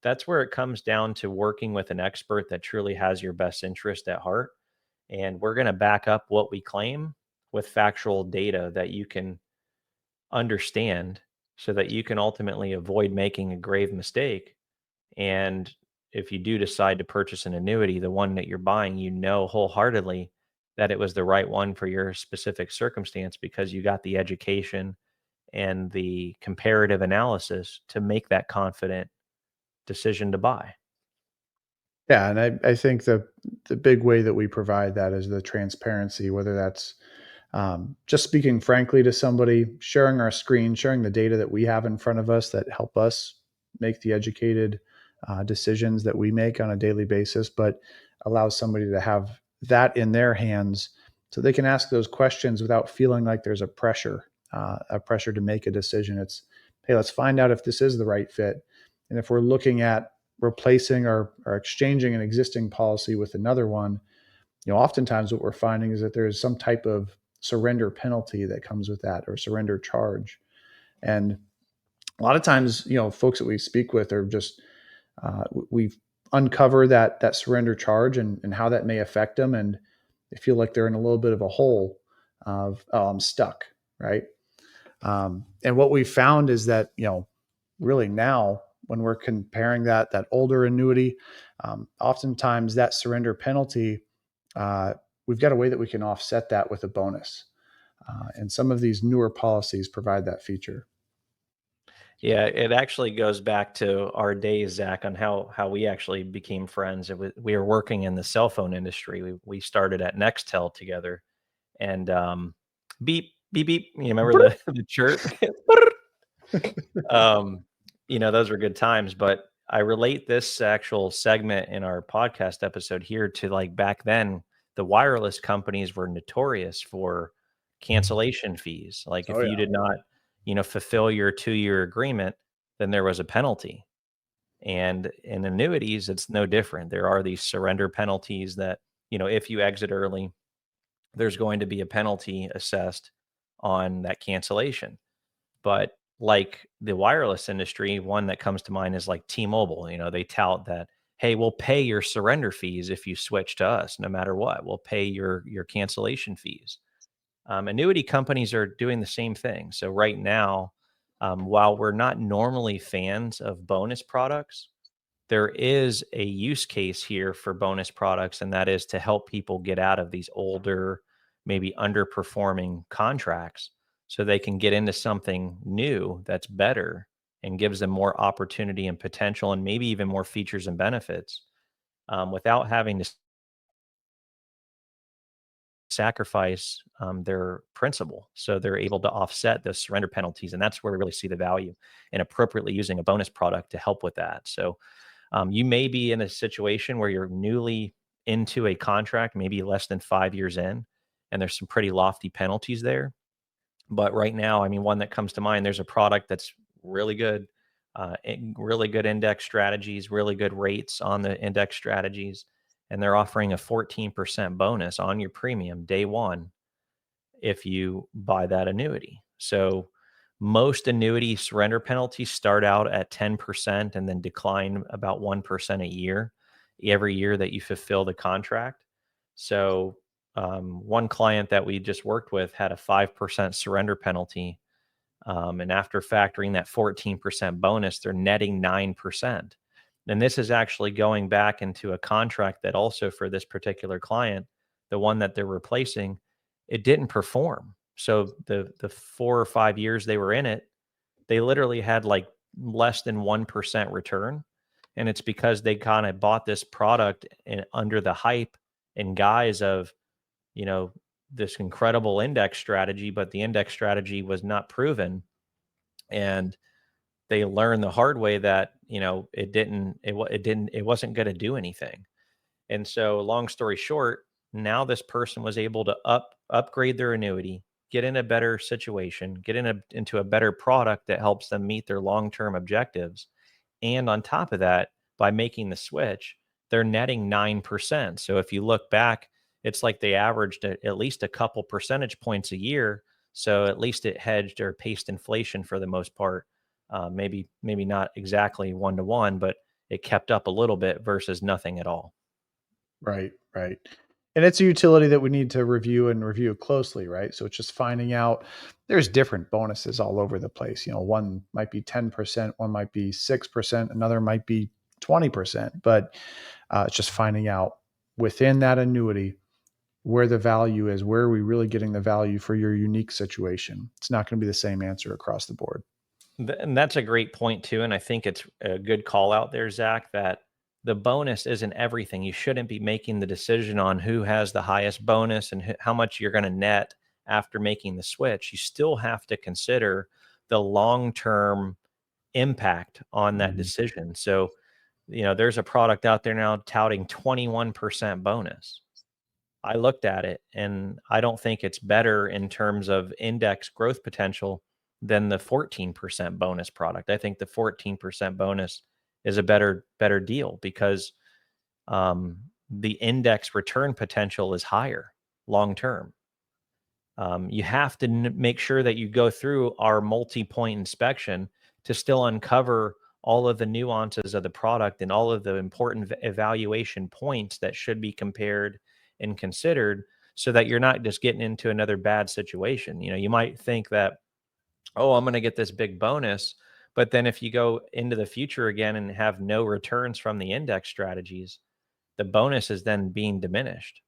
that's where it comes down to working with an expert that truly has your best interest at heart. And we're going to back up what we claim with factual data that you can understand so that you can ultimately avoid making a grave mistake. And if you do decide to purchase an annuity, the one that you're buying, you know wholeheartedly that it was the right one for your specific circumstance because you got the education and the comparative analysis to make that confident decision to buy. Yeah, and I think the big way that we provide that is the transparency, whether that's just speaking frankly to somebody, sharing our screen, sharing the data that we have in front of us that help us make the educated decisions that we make on a daily basis, but allows somebody to have that in their hands so they can ask those questions without feeling like there's a pressure to make a decision. It's, hey, let's find out if this is the right fit. And if we're looking at replacing or exchanging an existing policy with another one, oftentimes what we're finding is that there is some type of surrender penalty that comes with that or surrender charge. And a lot of times, folks that we speak with are just, we uncover that surrender charge and how that may affect them. And they feel like they're in a little bit of a hole of, oh, I'm stuck. Right. And what we found is that, really now when we're comparing that older annuity, oftentimes that surrender penalty, we've got a way that we can offset that with a bonus. And some of these newer policies provide that feature. Yeah, it actually goes back to our days, Zach, on how we actually became friends. We were working in the cell phone industry. We started at Nextel together, and beep beep beep. You remember the chirp? um, those were good times. But I relate this actual segment in our podcast episode here to like back then, the wireless companies were notorious for cancellation fees. Like Oh if you yeah. did not, fulfill your 2-year agreement, then there was a penalty. And in annuities, it's no different. There are these surrender penalties that, if you exit early, there's going to be a penalty assessed on that cancellation. But like the wireless industry, one that comes to mind is like T-Mobile. They tout that, hey, we'll pay your surrender fees if you switch to us, no matter what. We'll pay your cancellation fees. Annuity companies are doing the same thing. So right now, while we're not normally fans of bonus products, there is a use case here for bonus products, and that is to help people get out of these older, maybe underperforming contracts so they can get into something new that's better and gives them more opportunity and potential and maybe even more features and benefits without having to sacrifice their principal. So they're able to offset those surrender penalties. And that's where we really see the value in appropriately using a bonus product to help with that. So you may be in a situation where you're newly into a contract, maybe less than 5 years in, and there's some pretty lofty penalties there. But right now, I mean, one that comes to mind, there's a product that's really good, really good index strategies, really good rates on the index strategies, and they're offering a 14% bonus on your premium day one if you buy that annuity. So most annuity surrender penalties start out at 10% and then decline about 1% a year every year that you fulfill the contract. So one client that we just worked with had a 5% surrender penalty. And after factoring that 14% bonus, they're netting 9%. And this is actually going back into a contract that also for this particular client, the one that they're replacing, it didn't perform. So the 4 or 5 years they were in it, they literally had like less than 1% return. And it's because they kind of bought this product under the hype and guise of, you know, this incredible index strategy, but the index strategy was not proven. And they learned the hard way that, it wasn't going to do anything. And so long story short, now this person was able to upgrade their annuity, get in a better situation, into a better product that helps them meet their long-term objectives. And on top of that, by making the switch, they're netting 9%. So if you look back, it's like they averaged at least a couple percentage points a year. So at least it hedged or paced inflation for the most part. Maybe not exactly one to one, but it kept up a little bit versus nothing at all. Right, right. And it's a utility that we need to review and review closely, right? So it's just finding out there's different bonuses all over the place. One might be 10%, one might be 6%, another might be 20%. But it's just finding out within that annuity where the value is, where are we really getting the value for your unique situation? It's not going to be the same answer across the board. And that's a great point too. And I think it's a good call out there, Zach, that the bonus isn't everything. You shouldn't be making the decision on who has the highest bonus and how much you're going to net after making the switch. You still have to consider the long-term impact on that Mhm. decision. So, there's a product out there now touting 21% bonus. I looked at it and I don't think it's better in terms of index growth potential than the 14% bonus product. I think the 14% bonus is a better deal because the index return potential is higher long term. You have to make sure that you go through our multi-point inspection to still uncover all of the nuances of the product and all of the important evaluation points that should be compared and considered so that you're not just getting into another bad situation. You might think that, oh, I'm going to get this big bonus, but then if you go into the future again and have no returns from the index strategies, the bonus is then being diminished.